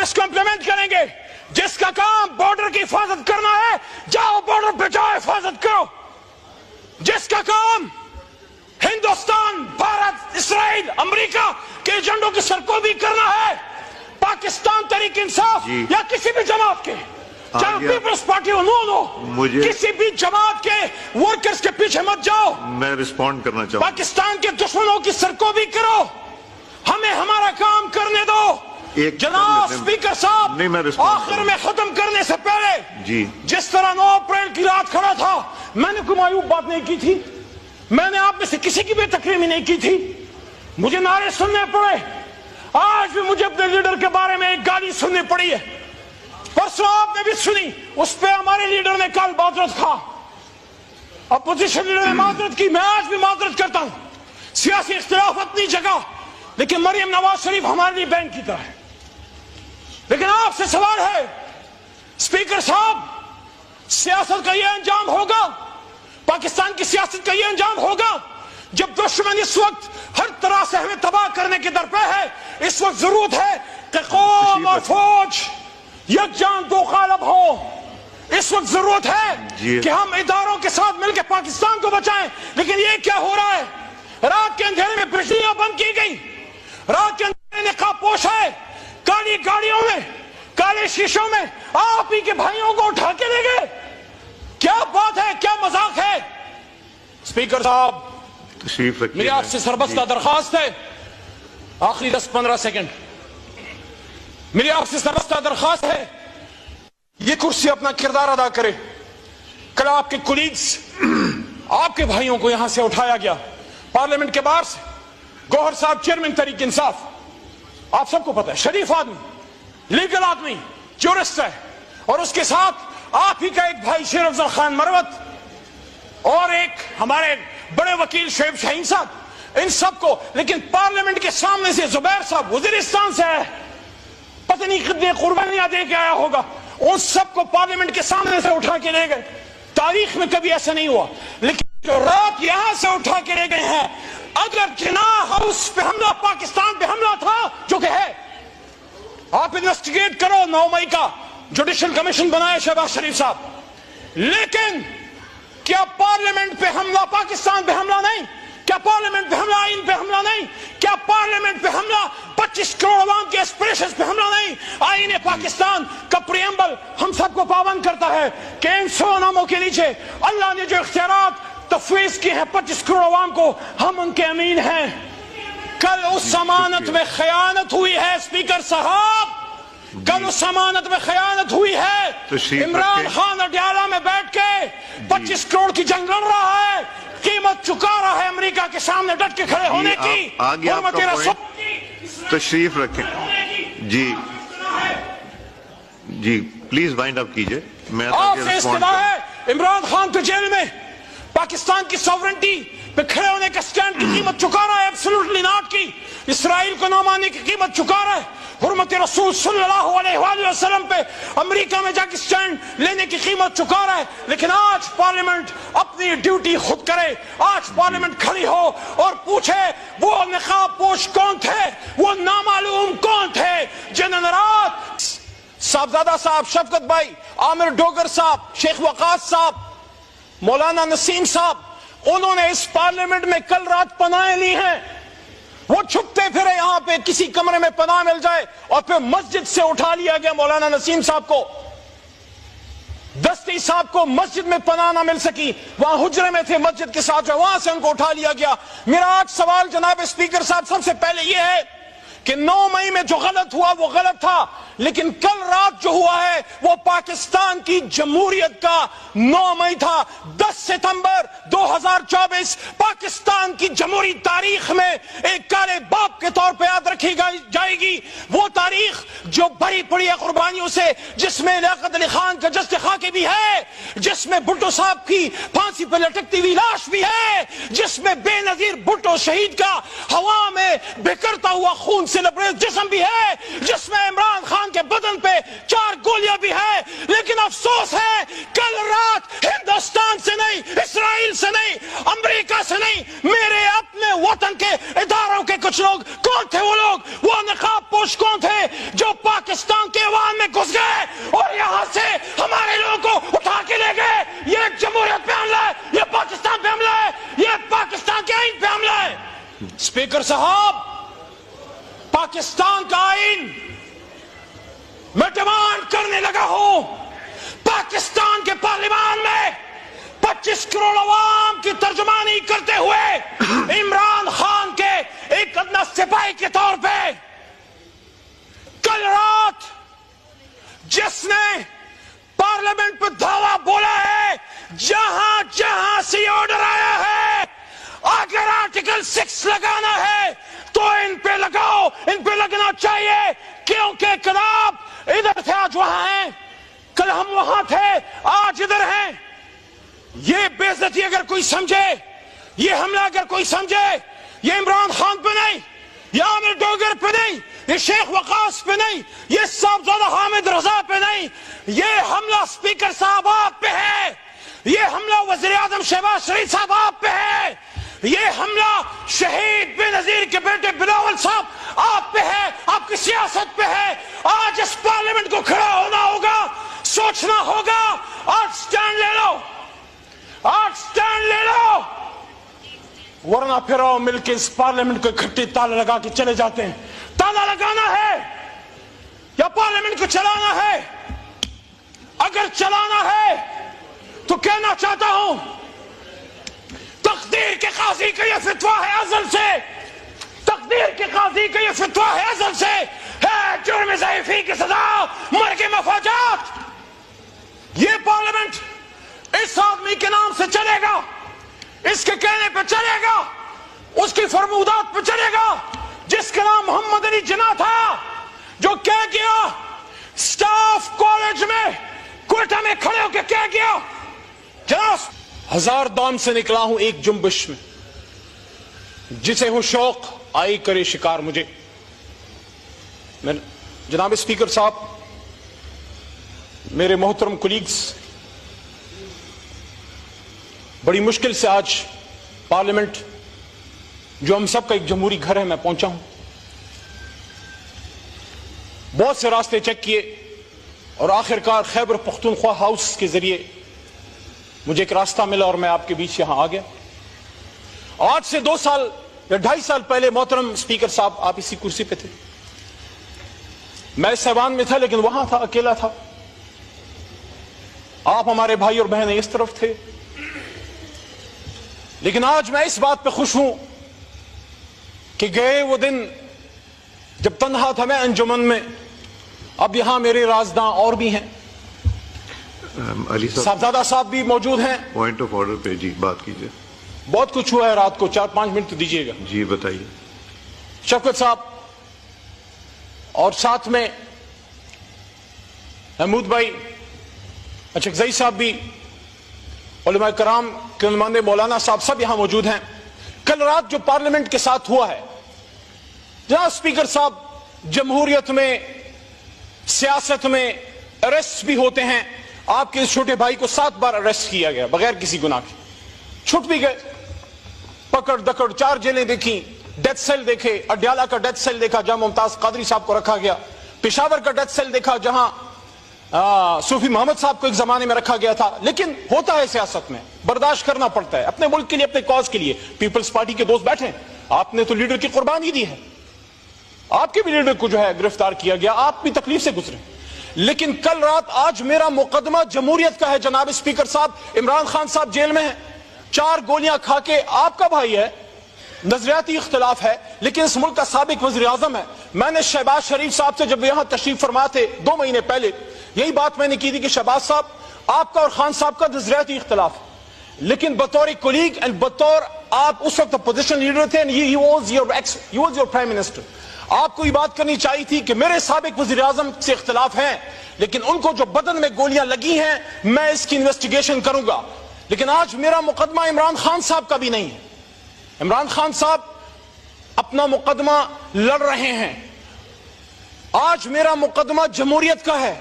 اس کو امپلیمنٹ کریں گے. جس کا کام بارڈر کی حفاظت کرنا ہے جاؤ بارڈر پہ جاؤ حفاظت کرو. جس کا کام ہندوستان بھارت اسرائیل امریکہ کے ایجنڈوں کی سرکوبی کرنا ہے پاکستان تحریک انصاف یا کسی بھی جماعت کے چاہے پیپلز پارٹی ہو نو کسی بھی جماعت کے ورکرز کے پیچھے مت جاؤ. میں رسپونڈ کرنا چاہوں پاکستان کے دشمنوں کی سرکوبی کرو. ہمیں ہمارا کام کرنے دو. جناب اسپیکر صاحب آخر میں ختم کرنے سے پہلے جس طرح 9 اپریل کی رات کھڑا تھا میں نے کوئی معیوب بات نہیں کی تھی. میں نے آپ میں سے کسی کی بھی تقریر نہیں کی تھی. مجھے نعرے سننے پڑے. آج بھی مجھے اپنے لیڈر کے بارے میں ایک گالی سننی پڑی ہے. پرسوں آپ نے بھی سنی. اس پہ ہمارے لیڈر نے کل معذرت کھا. اپوزیشن لیڈر نے معذرت کی. میں آج بھی معذرت کرتا ہوں. سیاسی اختلاف اپنی جگہ لیکن مریم نواز شریف ہمارے لیے بہن کی طرح ہے. لیکن آپ سے سوال ہے اسپیکر صاحب سیاست کا یہ انجام ہوگا پاکستان کی سیاست کا یہ انجام ہوگا جب دشمن اس وقت ہر طرح سے ہمیں تباہ کرنے کے درپے ہے. اس وقت ضرورت ہے کہ قوم اور فوج یکجان دو قالب ہو. اس وقت ضرورت ہے کہ ہم اداروں کے ساتھ مل کے پاکستان کو بچائیں. لیکن یہ کیا ہو رہا ہے؟ رات کے اندھیرے میں بجلیاں بند کی گئی. رات کے اندھیرے میں نقاب پوش ہے. کالی گاڑیوں میں کالے شیشوں میں آپ ہی کے بھائیوں کو اٹھا کے لے گئے. کیا بات ہے؟ کیا مذاق ہے؟ اسپیکر صاحب تشریف رکھیے. میری آپ سے سربستہ درخواست ہے آخری 10-15 سیکنڈ میری آپ سے سربستہ درخواست ہے یہ کرسی اپنا کردار ادا کرے. کل آپ کے کولیگز آپ کے بھائیوں کو یہاں سے اٹھایا گیا پارلیمنٹ کے باہر سے. گوہر صاحب چیئرمین تحریک انصاف آپ سب کو پتہ ہے شریف آدمی لیگل آدمی جورسٹ ہے. اور اس کے ساتھ آپ ہی کا ایک بھائی شیر افضل خان مروت اور ایک ہمارے بڑے وکیل شعیب شاہین صاحب. ان سب کو لیکن پارلیمنٹ کے سامنے سے زبیر صاحب وزیرستان سے ہے پتہ نہیں کتنی قربانیاں دے کے آیا ہوگا. ان سب کو پارلیمنٹ کے سامنے سے اٹھا کے لے گئے. تاریخ میں کبھی ایسا نہیں ہوا. لیکن جو رات یہاں سے اٹھا کے لے گئے ہیں اگر جناح ہاؤس پہ حملہ پاکستان پہ حملہ تھا جو کہ ہے آپ انویسٹیگیٹ کرو. 9 مئی کا جوڈیشل کمیشن بنائے شہباز شریف صاحب. لیکن کیا پارلیمنٹ پہ حملہ پاکستان پہ حملہ نہیں؟ کیا پارلیمنٹ پہ حملہ آئین پہ حملہ نہیں؟ کیا پارلیمنٹ پہ حملہ 25 کروڑ عوام کے اسپریشنز پہ حملہ نہیں؟ آئین پاکستان کا پریمبل ہم سب کو پابند کرتا ہے کہ ان 100 ناموں کے نیچے اللہ نے جو اختیارات تفویض کی ہیں 25 کروڑ عوام کو ہم ان کے امین ہیں. کل اس امانت میں خیانت ہوئی ہے اسپیکر صاحب. کل اس امانت میں خیانت ہوئی ہے. عمران خان اڈیالہ میں بیٹھ کے 25 کروڑ کی جنگ لڑ رہا ہے. قیمت چکا رہا ہے امریکہ کے سامنے ڈٹ کے کھڑے ہونے کی. آگے آپ کا پوائنٹ تشریف رکھیں. جی پلیز وائنڈ اپ کیجئے. میں آپ سے استدعا ہے عمران خان کو جیل میں پاکستان کی سوورنٹی پہ کھڑے ہونے کا سٹینڈ کی قیمت چکا رہا ہے. ایبسولوٹلی ناٹ کی. اسرائیل کو نہ ماننے کی قیمت چکا رہا ہے. حرمت رسول صلی اللہ علیہ وآلہ وسلم پہ امریکہ میں جا کے سٹینڈ لینے کی قیمت چکا رہا ہے. لیکن آج پارلیمنٹ اپنی ڈیوٹی خود کرے. آج پارلیمنٹ کھڑی ہو اور پوچھے وہ نقاب پوش کون تھے, وہ نامعلوم کون تھے جنہوں رات صاحبزادہ صاحب, شفقت بھائی, عامر ڈوگر صاحب, شیخ وقاص صاحب, مولانا نسیم صاحب, انہوں نے اس پارلیمنٹ میں کل رات پناہیں لی ہیں. وہ چھپتے پھرے یہاں پہ کسی کمرے میں پناہ مل جائے اور پھر مسجد سے اٹھا لیا گیا مولانا نسیم صاحب کو. دستی صاحب کو مسجد میں پناہ نہ مل سکی, وہاں حجرے میں تھے مسجد کے ساتھ, وہاں سے ان کو اٹھا لیا گیا. میرا آج سوال جناب اسپیکر صاحب سب سے پہلے یہ ہے کہ 9 مئی میں جو غلط ہوا وہ غلط تھا, لیکن کل رات جو ہوا ہے وہ پاکستان کی جمہوریت کا 9 مئی تھا. 10 ستمبر 2024 پاکستان کی جمہوری تاریخ میں ایک کالے باپ کے طور پہ یاد رکھی جائے گی. وہ تاریخ جو بھری پڑی ہے قربانیوں سے, جس میں لیاقت علی خان کا جسد خاکی بھی ہے, جس میں بھٹو صاحب کی پھانسی پہ لٹکتی ہوئی لاش بھی ہے, جس میں بے نظیر بھٹو شہید کا ہوا میں بکھرتا ہوا خون سے لبریز جسم بھی ہے, جس میں عمران خان کے بدن پہ 4 گولیاں بھی ہے، لیکن افسوس ہے کل رات ہندوستان سے نہیں، اسرائیل سے نہیں، امریکہ سے نہیں، میرے اپنے وطن کے اداروں کے کچھ لوگ، کون تھے وہ لوگ؟ وہ نقاب پوش کون تھے جو پاکستان کے عوام میں گھس گئے اور یہاں سے ہمارے لوگوں کو اٹھا کے لے گئے؟ یہ جمہوریت پہ حملہ ہے، یہ پاکستان پہ حملہ ہے، یہ پاکستان کے آئین پہ حملہ ہے۔ اسپیکر صاحب، پاکستان کا آئین میں ڈیمانڈ کرنے لگا ہوں، پاکستان کے پارلیمان میں 25 کروڑ عوام کی ترجمانی کرتے ہوئے عمران خان کے ایک ادنا سپاہی کے طور پہ کل رات جس نے پارلیمنٹ پہ دھاوا بولا ہے، جہاں جہاں سے آرڈر آیا ہے اگر آرٹیکل 6 لگانا ہے تو ان پہ لگاؤ، ان پہ لگنا چاہیے، کیونکہ کل آپ ادھر تھے آج وہاں ہیں، کل ہم وہاں تھے آج ادھر ہیں۔ یہ بے عزتی اگر کوئی سمجھے، یہ حملہ اگر کوئی سمجھے، یہ عمران خان پہ نہیں، یہ عامر ڈوگر پہ نہیں، یہ شیخ وقاص پہ نہیں، یہ صاحبزادہ حامد رضا پہ نہیں، یہ حملہ اسپیکر صاحب آپ پہ ہے، یہ حملہ وزیر اعظم شہباز شریف صاحب آپ پہ ہے، یہ حملہ شہید بے نظیر کے بیٹے بلاول صاحب آپ پہ ہے، آپ کی سیاست پہ ہے۔ آج اس پارلیمنٹ کو کھڑا ہونا ہوگا، سوچنا ہوگا، آج سٹینڈ لے لو، آج سٹینڈ لے لو، ورنہ پھر آؤ مل کے اس پارلیمنٹ کو اکٹھے تالا لگا کے چلے جاتے ہیں۔ تالا لگانا ہے یا پارلیمنٹ کو چلانا ہے؟ اگر چلانا ہے تو کہنا چاہتا ہوں، تقدیر کے قاضی کا یہ فتویٰ ہے ازل سے، تقدیر کے قاضی کا یہ فتویٰ ہے ازل سے، ہے جرم ضعیفی کی سزا، مرگ مفاجات۔ یہ پارلیمنٹ اس آدمی کے نام سے چلے گا، اس کے کہنے پہ چلے گا، اس کی فرمودات پہ چلے گا، جس کا نام محمد علی جناح تھا، جو کہہ گیا سٹاف کالج میں کوئٹہ میں کھڑے ہو کے کہہ گیا، جناب ہزار دام سے نکلا ہوں ایک جنبش میں، جسے ہو شوق آئی کرے شکار مجھے۔ جناب اسپیکر صاحب، میرے محترم کولیگز، بڑی مشکل سے آج پارلیمنٹ جو ہم سب کا ایک جمہوری گھر ہے میں پہنچا ہوں۔ بہت سے راستے چیک کیے اور آخرکار خیبر پختونخوا ہاؤس کے ذریعے مجھے ایک راستہ ملا اور میں آپ کے بیچ یہاں آ گیا۔ آج سے 2 سال یا 2.5 سال پہلے محترم اسپیکر صاحب آپ اسی کرسی پہ تھے، میں اس ایوان میں تھا لیکن وہاں تھا، اکیلا تھا۔ آپ ہمارے بھائی اور بہنیں اس طرف تھے، لیکن آج میں اس بات پہ خوش ہوں کہ گئے وہ دن جب تنہا تھا میں انجمن میں، اب یہاں میرے رازداں اور بھی ہیں، علی صاحب صاحبزادہ صاحب بھی موجود ہیں۔ پوائنٹ آف آرڈر پہ جی بات کیجئے۔ بہت کچھ ہوا ہے رات کو، 4-5 منٹ تو دیجیے گا۔ جی بتائیے۔ شفقت صاحب اور ساتھ میں محمود بھائی، اچکزئی صاحب بھی، علماء کرام کے نمائندے مولانا صاحب سب یہاں موجود ہیں۔ کل رات جو پارلیمنٹ کے ساتھ ہوا ہے، جناب اسپیکر صاحب، جمہوریت میں، سیاست میں اریسٹ بھی ہوتے ہیں۔ آپ کے اس چھوٹے بھائی کو 7 بار اریسٹ کیا گیا بغیر کسی گناہ کے، چھٹ بھی گئے، پکڑ دکڑ 4 جیلیں دیکھی، ڈیتھ سیل دیکھے، اڈیالہ کا ڈیتھ سیل دیکھا جہاں ممتاز قادری صاحب کو رکھا گیا، پشاور کا ڈیتھ سیل دیکھا جہاں صوفی محمد صاحب کو ایک زمانے میں رکھا گیا تھا۔ لیکن ہوتا ہے سیاست میں، برداشت کرنا پڑتا ہے، اپنے ملک کے لیے، اپنے کاز کے لیے۔ پیپلز پارٹی کے دوست بیٹھے، آپ نے تو لیڈر کی قربانی دی ہے، آپ کے بھی لیڈر کو جو ہے گرفتار کیا گیا، آپ بھی تکلیف سے گزرے۔ لیکن کل رات آج میرا مقدمہ جمہوریت کا ہے جناب اسپیکر صاحب۔ عمران خان صاحب جیل میں ہیں، 4 گولیاں کھا کے، آپ کا بھائی ہے، نظریاتی اختلاف ہے لیکن اس ملک کا سابق وزیر اعظم ہے۔ میں نے شہباز شریف صاحب سے جب یہاں تشریف فرما تھے 2 مہینے پہلے، یہی بات میں نے کی تھی کہ شہباز صاحب، آپ کا اور خان صاحب کا نظریاتی اختلاف ہے، لیکن بطور کولیگ اینڈ بطور آپ اس وقت اپوزیشن لیڈر تھے، he was your prime minister، آپ کو یہ بات کرنی چاہیے تھی کہ میرے سابق وزیر اعظم سے اختلاف ہیں لیکن ان کو جو بدن میں گولیاں لگی ہیں میں اس کی انویسٹیگیشن کروں گا۔ لیکن آج میرا مقدمہ عمران خان صاحب کا بھی نہیں ہے۔ عمران خان صاحب اپنا مقدمہ لڑ رہے ہیں، آج میرا مقدمہ جمہوریت کا ہے۔